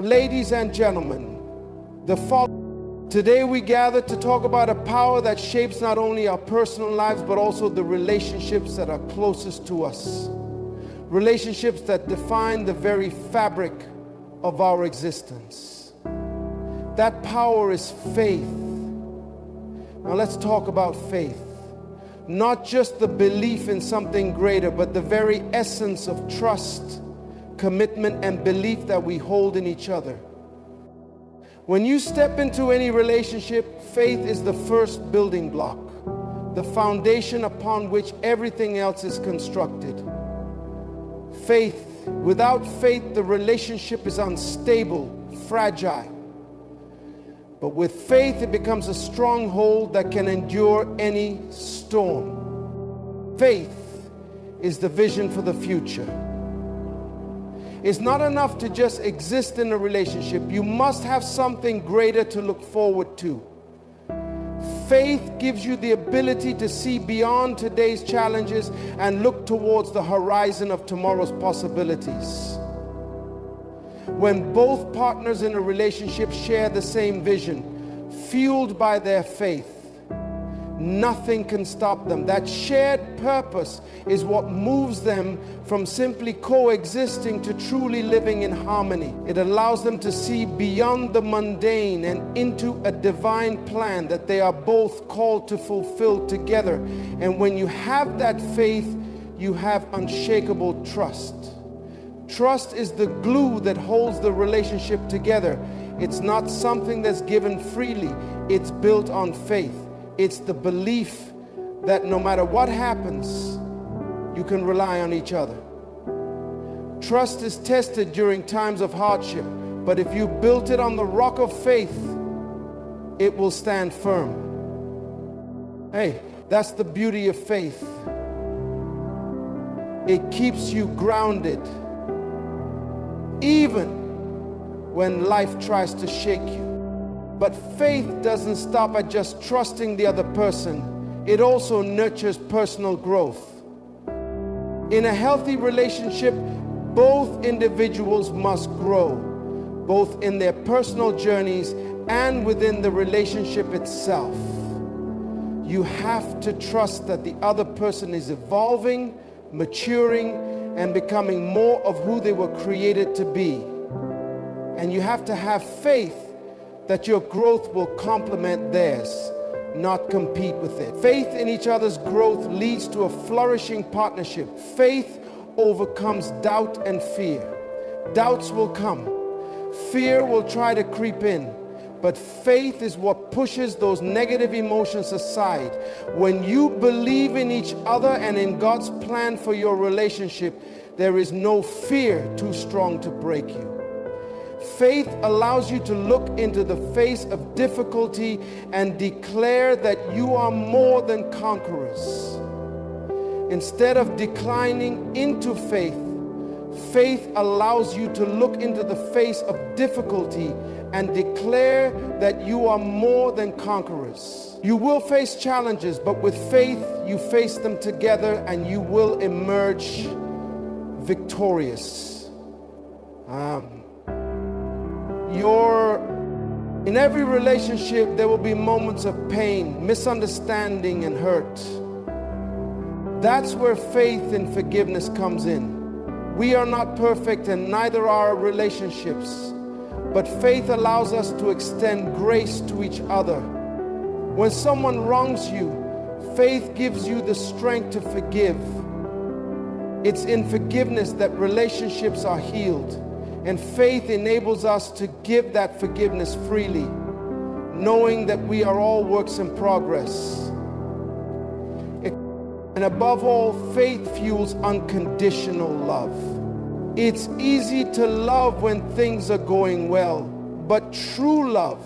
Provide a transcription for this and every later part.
Ladies and gentlemen, today we gather to talk about a power that shapes not only our personal lives, but also the relationships that are closest to us. Relationships that define the very fabric of our existence. That power is faith. Now let's talk about faith. Not just the belief in something greater, but the very essence of trust, commitment, and belief that we hold in each other. When you step into any relationship, faith is the first building block, the foundation upon which everything else is constructed. Faith. Without faith, the relationship is unstable, fragile. But with faith, it becomes a stronghold that can endure any storm. Faith is the vision for the future. It's not enough to just exist in a relationship. You must have something greater to look forward to. Faith gives you the ability to see beyond today's challenges and look towards the horizon of tomorrow's possibilities. When both partners in a relationship share the same vision, fueled by their faith, nothing can stop them. That shared purpose is what moves them from simply coexisting to truly living in harmony. It allows them to see beyond the mundane and into a divine plan that they are both called to fulfill together. And when you have that faith, you have unshakable trust. Trust is the glue that holds the relationship together. It's not something that's given freely. It's built on faith. It's the belief that no matter what happens, you can rely on each other. Trust is tested during times of hardship, but if you built it on the rock of faith, it will stand firm. Hey, that's the beauty of faith. It keeps you grounded, even when life tries to shake you. But faith doesn't stop at just trusting the other person. It also nurtures personal growth. In a healthy relationship, both individuals must grow, both in their personal journeys and within the relationship itself. You have to trust that the other person is evolving, maturing, and becoming more of who they were created to be. And you have to have faith that your growth will complement theirs, not compete with it. Faith in each other's growth leads to a flourishing partnership. Faith overcomes doubt and fear. Doubts will come. Fear will try to creep in. But faith is what pushes those negative emotions aside. When you believe in each other and in God's plan for your relationship, there is no fear too strong to break you. Faith allows you to look into the face of difficulty and declare that you are more than conquerors. Instead of declining into faith, faith allows you to look into the face of difficulty and declare that you are more than conquerors. You will face challenges, but with faith, you face them together and you will emerge victorious. In every relationship, there will be moments of pain, misunderstanding, and hurt. That's where faith and forgiveness comes in. We are not perfect, and neither are our relationships. But faith allows us to extend grace to each other. When someone wrongs you, faith gives you the strength to forgive. It's in forgiveness that relationships are healed. And faith enables us to give that forgiveness freely, knowing that we are all works in progress. And above all, faith fuels unconditional love. It's easy to love when things are going well, but true love,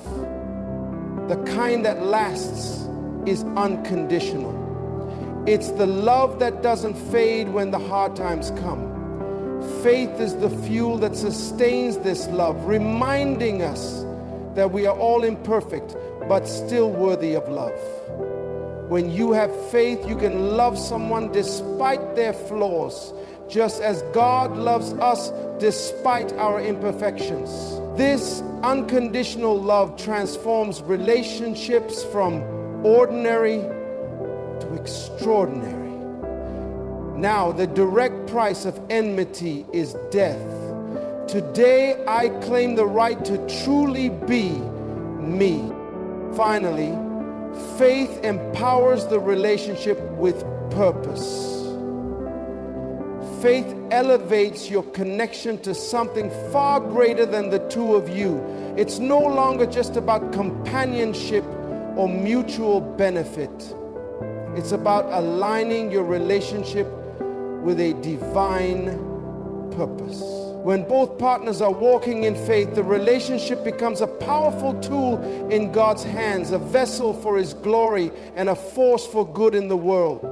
the kind that lasts, is unconditional. It's the love that doesn't fade when the hard times come. Faith is the fuel that sustains this love, reminding us that we are all imperfect, but still worthy of love. When you have faith, you can love someone despite their flaws, just as God loves us despite our imperfections. This unconditional love transforms relationships from ordinary to extraordinary. Now, the direct price of enmity is death. Today, I claim the right to truly be me. Finally, faith empowers the relationship with purpose. Faith elevates your connection to something far greater than the two of you. It's no longer just about companionship or mutual benefit. It's about aligning your relationship with a divine purpose. When both partners are walking in faith, the relationship becomes a powerful tool in God's hands, a vessel for His glory and a force for good in the world.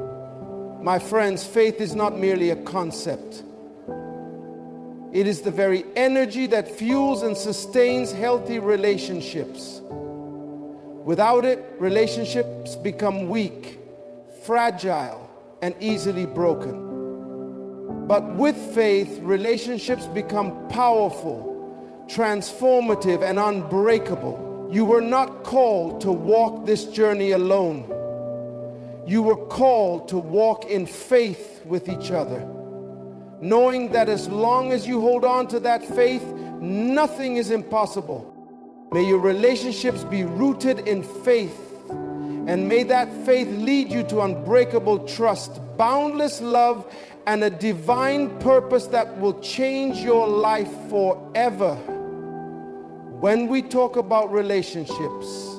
My friends, faith is not merely a concept. It is the very energy that fuels and sustains healthy relationships. Without it, relationships become weak, fragile, and easily broken. But with faith, relationships become powerful, transformative, and unbreakable. You were not called to walk this journey alone. You were called to walk in faith with each other, knowing that as long as you hold on to that faith, nothing is impossible. May your relationships be rooted in faith, and may that faith lead you to unbreakable trust, boundless love, and a divine purpose that will change your life forever. When we talk about relationships,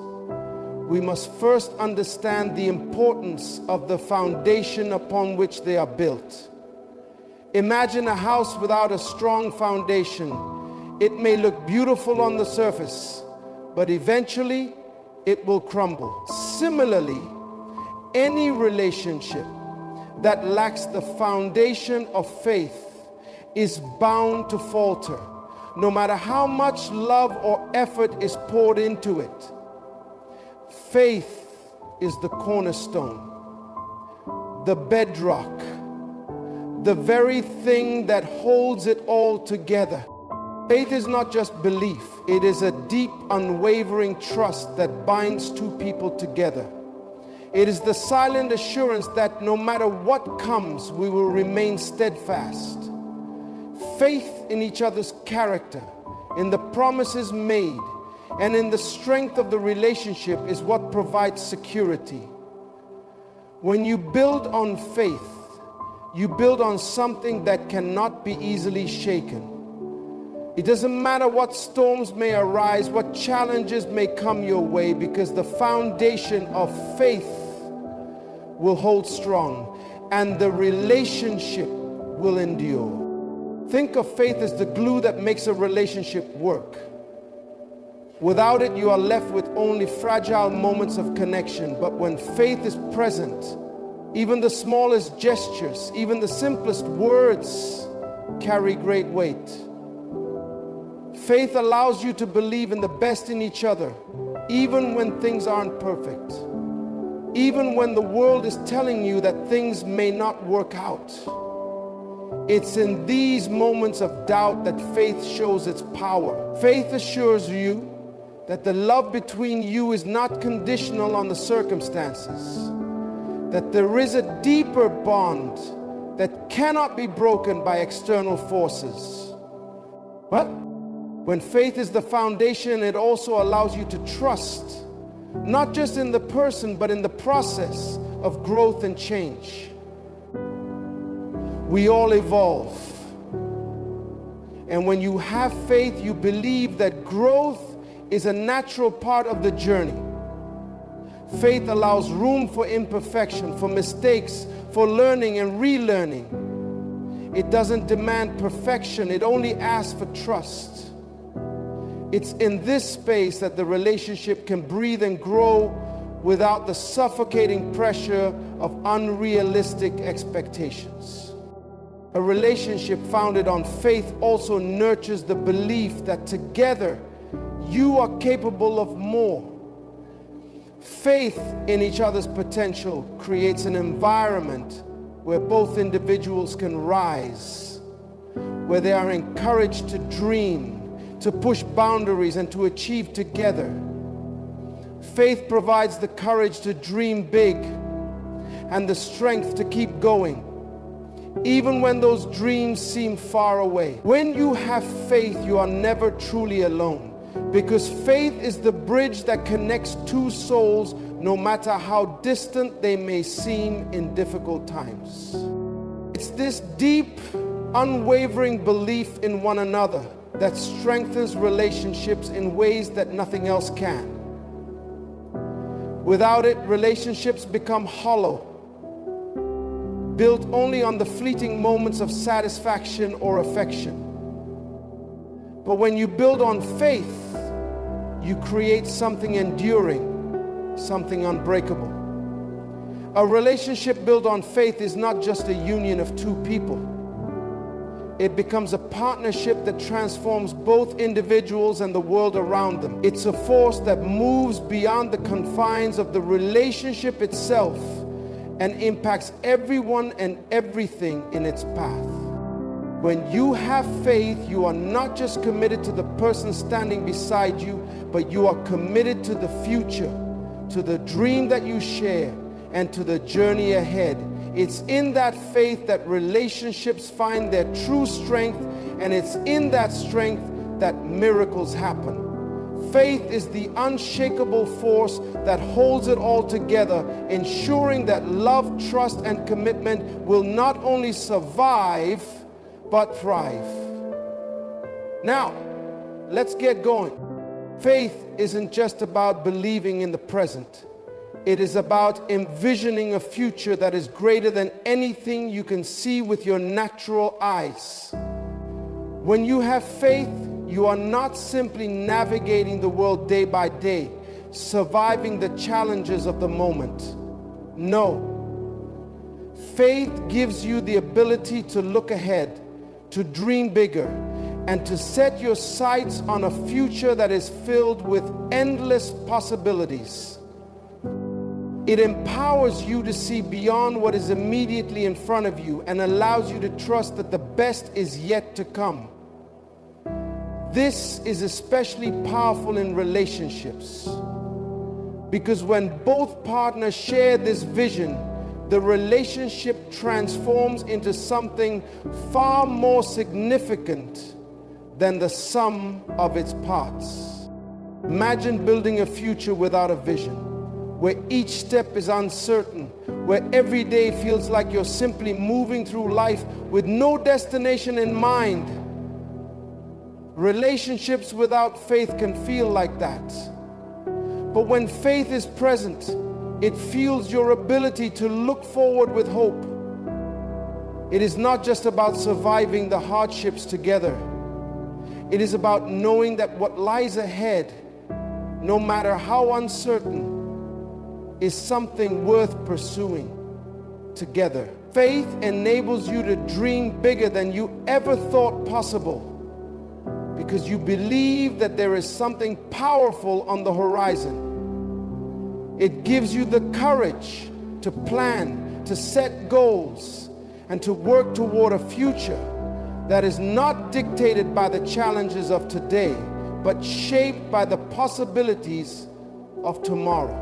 we must first understand the importance of the foundation upon which they are built. Imagine a house without a strong foundation. It may look beautiful on the surface, but eventually it will crumble. Similarly, any relationship that lacks the foundation of faith is bound to falter, no matter how much love or effort is poured into it. Faith is the cornerstone, the bedrock, the very thing that holds it all together. Faith is not just belief, it is a deep, unwavering trust that binds two people together. It is the silent assurance that no matter what comes, we will remain steadfast. Faith in each other's character, in the promises made, and in the strength of the relationship is what provides security. When you build on faith, you build on something that cannot be easily shaken. It doesn't matter what storms may arise, what challenges may come your way, because the foundation of faith will hold strong and the relationship will endure. Think of faith as the glue that makes a relationship work. Without it, you are left with only fragile moments of connection. But when faith is present, even the smallest gestures, even the simplest words carry great weight. Faith allows you to believe in the best in each other, even when things aren't perfect. Even when the world is telling you that things may not work out. It's in these moments of doubt that faith shows its power. Faith assures you that the love between you is not conditional on the circumstances, that there is a deeper bond that cannot be broken by external forces. But when faith is the foundation, it also allows you to trust, not just in the person, but in the process of growth and change. We all evolve. And when you have faith, you believe that growth is a natural part of the journey. Faith allows room for imperfection, for mistakes, for learning and relearning. It doesn't demand perfection, it only asks for trust. It's in this space that the relationship can breathe and grow without the suffocating pressure of unrealistic expectations. A relationship founded on faith also nurtures the belief that together you are capable of more. Faith in each other's potential creates an environment where both individuals can rise, where they are encouraged to dream, to push boundaries, and to achieve together. Faith provides the courage to dream big and the strength to keep going, even when those dreams seem far away. When you have faith, you are never truly alone, because faith is the bridge that connects two souls, no matter how distant they may seem in difficult times. It's this deep, unwavering belief in one another that strengthens relationships in ways that nothing else can. Without it, relationships become hollow, built only on the fleeting moments of satisfaction or affection. But when you build on faith, you create something enduring, something unbreakable. A relationship built on faith is not just a union of two people. It becomes a partnership that transforms both individuals and the world around them. It's a force that moves beyond the confines of the relationship itself and impacts everyone and everything in its path. When you have faith, you are not just committed to the person standing beside you, but you are committed to the future, to the dream that you share, and to the journey ahead. It's in that faith that relationships find their true strength, and it's in that strength that miracles happen. Faith is the unshakable force that holds it all together, ensuring that love, trust, and commitment will not only survive, but thrive. Now, let's get going. Faith isn't just about believing in the present. It is about envisioning a future that is greater than anything you can see with your natural eyes. When you have faith, you are not simply navigating the world day by day, surviving the challenges of the moment. No. Faith gives you the ability to look ahead, to dream bigger, and to set your sights on a future that is filled with endless possibilities. It empowers you to see beyond what is immediately in front of you and allows you to trust that the best is yet to come. This is especially powerful in relationships, because when both partners share this vision, the relationship transforms into something far more significant than the sum of its parts. Imagine building a future without a vision, where each step is uncertain, where every day feels like you're simply moving through life with no destination in mind. Relationships without faith can feel like that. But when faith is present, it fuels your ability to look forward with hope. It is not just about surviving the hardships together. It is about knowing that what lies ahead, no matter how uncertain, is something worth pursuing together. Faith enables you to dream bigger than you ever thought possible, because you believe that there is something powerful on the horizon. It gives you the courage to plan, to set goals, and to work toward a future that is not dictated by the challenges of today, but shaped by the possibilities of tomorrow.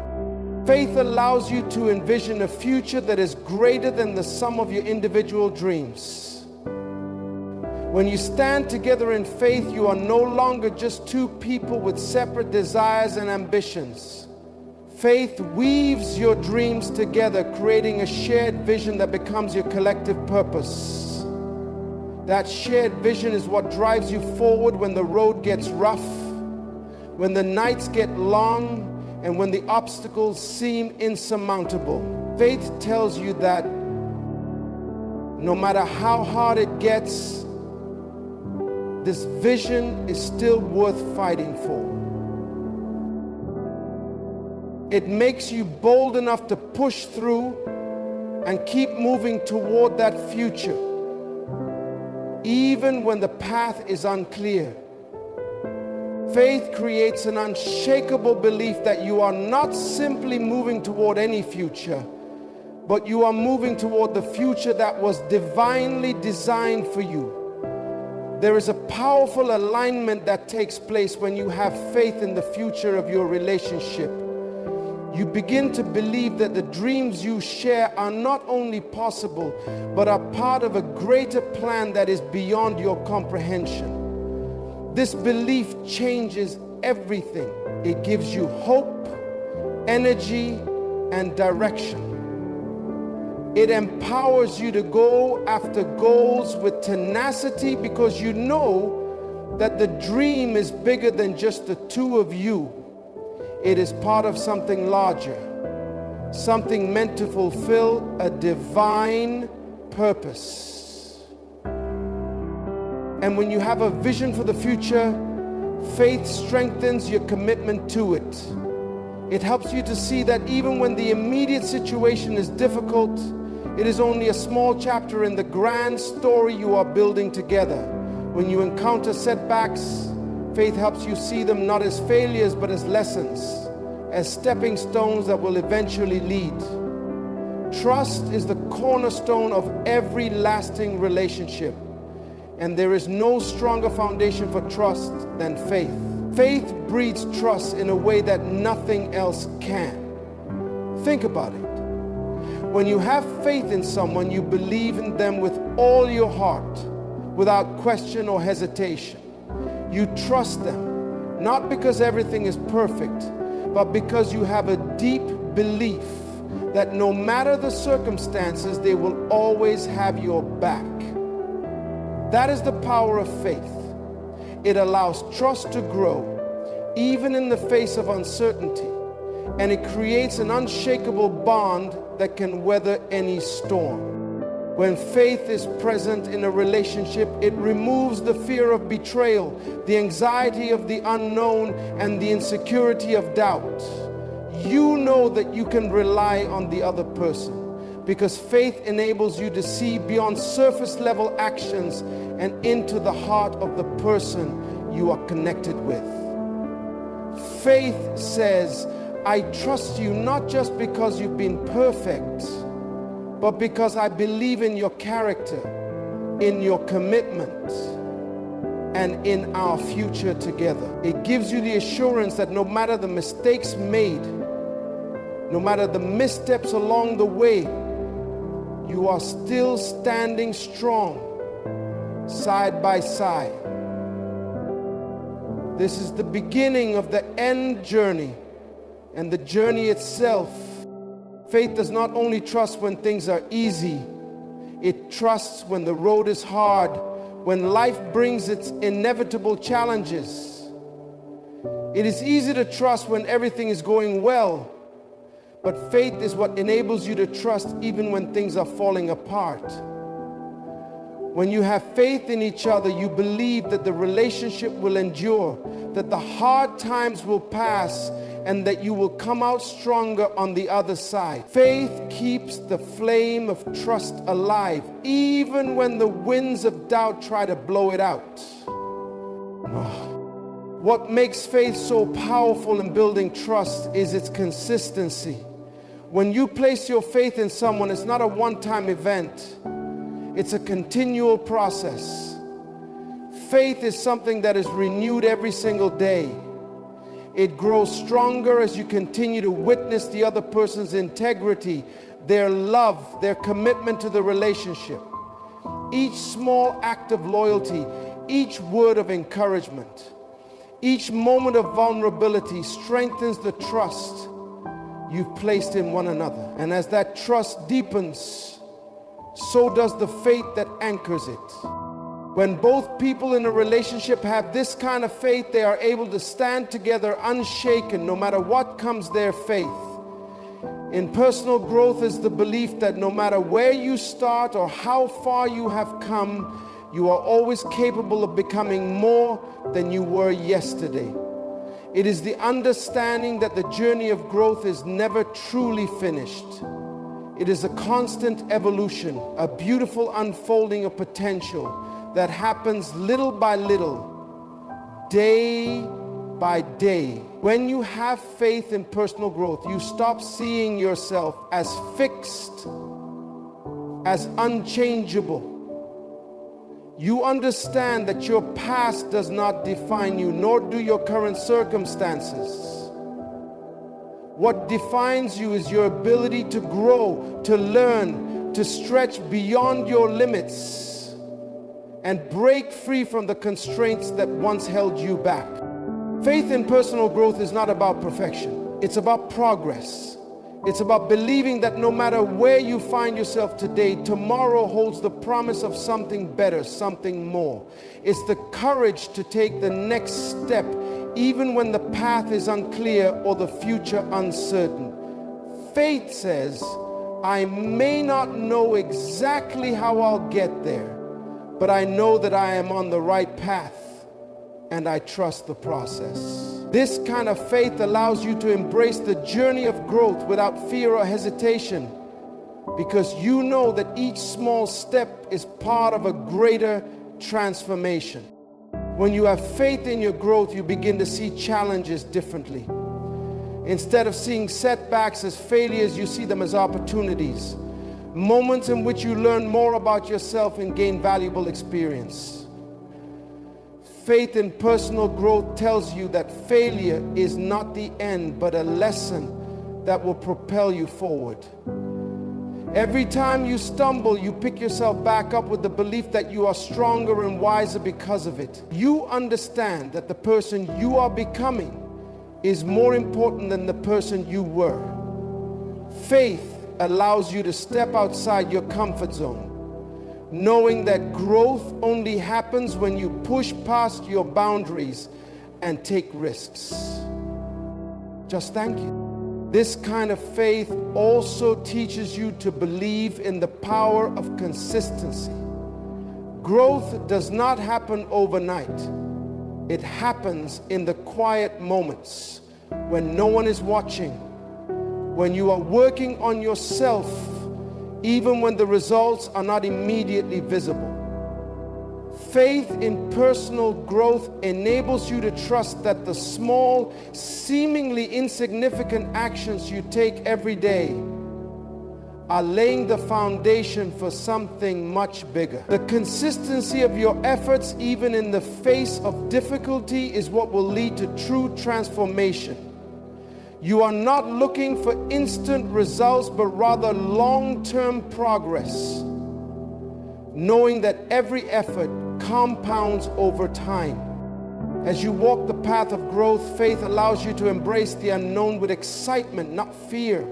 Faith allows you to envision a future that is greater than the sum of your individual dreams. When you stand together in faith, you are no longer just two people with separate desires and ambitions. Faith weaves your dreams together, creating a shared vision that becomes your collective purpose. That shared vision is what drives you forward when the road gets rough, when the nights get long, and when the obstacles seem insurmountable. Faith tells you that no matter how hard it gets, this vision is still worth fighting for. It makes you bold enough to push through and keep moving toward that future, even when the path is unclear. Faith creates an unshakable belief that you are not simply moving toward any future, but you are moving toward the future that was divinely designed for you. There is a powerful alignment that takes place when you have faith in the future of your relationship. You begin to believe that the dreams you share are not only possible, but are part of a greater plan that is beyond your comprehension. This belief changes everything. It gives you hope, energy, and direction. It empowers you to go after goals with tenacity because you know that the dream is bigger than just the two of you. It is part of something larger, something meant to fulfill a divine purpose. And when you have a vision for the future, faith strengthens your commitment to it. It helps you to see that even when the immediate situation is difficult, it is only a small chapter in the grand story you are building together. When you encounter setbacks, faith helps you see them not as failures but as lessons, as stepping stones that will eventually lead. Trust is the cornerstone of every lasting relationship, and there is no stronger foundation for trust than faith. Faith breeds trust in a way that nothing else can. Think about it. When you have faith in someone, you believe in them with all your heart, without question or hesitation. You trust them, not because everything is perfect, but because you have a deep belief that no matter the circumstances, they will always have your back. That is the power of faith. It allows trust to grow, even in the face of uncertainty, and it creates an unshakable bond that can weather any storm. When faith is present in a relationship, it removes the fear of betrayal, the anxiety of the unknown, and the insecurity of doubt. You know that you can rely on the other person because faith enables you to see beyond surface level actions and into the heart of the person you are connected with. Faith says, I trust you not just because you've been perfect, but because I believe in your character, in your commitment, and in our future together. It gives you the assurance that no matter the mistakes made, no matter the missteps along the way, you are still standing strong, side by side. This is the beginning of the end journey and the journey itself. Faith does not only trust when things are easy, it trusts when the road is hard, when life brings its inevitable challenges. It is easy to trust when everything is going well, but faith is what enables you to trust even when things are falling apart. When you have faith in each other, you believe that the relationship will endure, that the hard times will pass, and that you will come out stronger on the other side. Faith keeps the flame of trust alive, even when the winds of doubt try to blow it out. What makes faith so powerful in building trust is its consistency. When you place your faith in someone, it's not a one-time event. It's a continual process. Faith is something that is renewed every single day. It grows stronger as you continue to witness the other person's integrity, their love, their commitment to the relationship. Each small act of loyalty, each word of encouragement, each moment of vulnerability strengthens the trust you've placed in one another. And as that trust deepens, so does the faith that anchors it. When both people in a relationship have this kind of faith, they are able to stand together unshaken no matter what comes their faith. In personal growth is the belief that no matter where you start or how far you have come, you are always capable of becoming more than you were yesterday. It is the understanding that the journey of growth is never truly finished. It is a constant evolution, a beautiful unfolding of potential that happens little by little, day by day. When you have faith in personal growth, you stop seeing yourself as fixed, as unchangeable. You understand that your past does not define you, nor do your current circumstances. What defines you is your ability to grow, to learn, to stretch beyond your limits, and break free from the constraints that once held you back. Faith in personal growth is not about perfection. It's about progress. It's about believing that no matter where you find yourself today, tomorrow holds the promise of something better, something more. It's the courage to take the next step, even when the path is unclear or the future uncertain. Faith says, I may not know exactly how I'll get there, but I know that I am on the right path, and I trust the process. This kind of faith allows you to embrace the journey of growth without fear or hesitation, because you know that each small step is part of a greater transformation. When you have faith in your growth, you begin to see challenges differently. Instead of seeing setbacks as failures, you see them as opportunities, moments in which you learn more about yourself and gain valuable experience. Faith in personal growth tells you that failure is not the end, but a lesson that will propel you forward. Every time you stumble, you pick yourself back up with the belief that you are stronger and wiser because of it. You understand that the person you are becoming is more important than the person you were. Faith allows you to step outside your comfort zone, knowing that growth only happens when you push past your boundaries and take risks. Just thank you. This kind of faith also teaches you to believe in the power of consistency. Growth does not happen overnight. It happens in the quiet moments when no one is watching, when you are working on yourself, even when the results are not immediately visible. Faith in personal growth enables you to trust that the small, seemingly insignificant actions you take every day are laying the foundation for something much bigger. The consistency of your efforts, even in the face of difficulty, is what will lead to true transformation. You are not looking for instant results, but rather long-term progress, knowing that every effort compounds over time. As you walk the path of growth, faith allows you to embrace the unknown with excitement, not fear.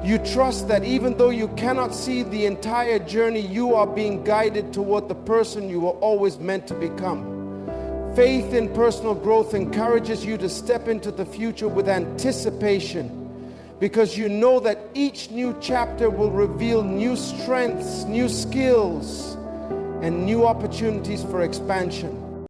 You trust that even though you cannot see the entire journey, you are being guided toward the person you were always meant to become. Faith in personal growth encourages you to step into the future with anticipation, because you know that each new chapter will reveal new strengths, new skills, and new opportunities for expansion.